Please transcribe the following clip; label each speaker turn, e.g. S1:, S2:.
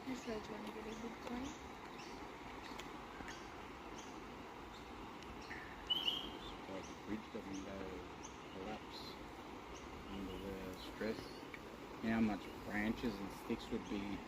S1: This road's going to get a good clean.
S2: Like the bridge doesn't go collapse under the stress. How much branches and sticks would be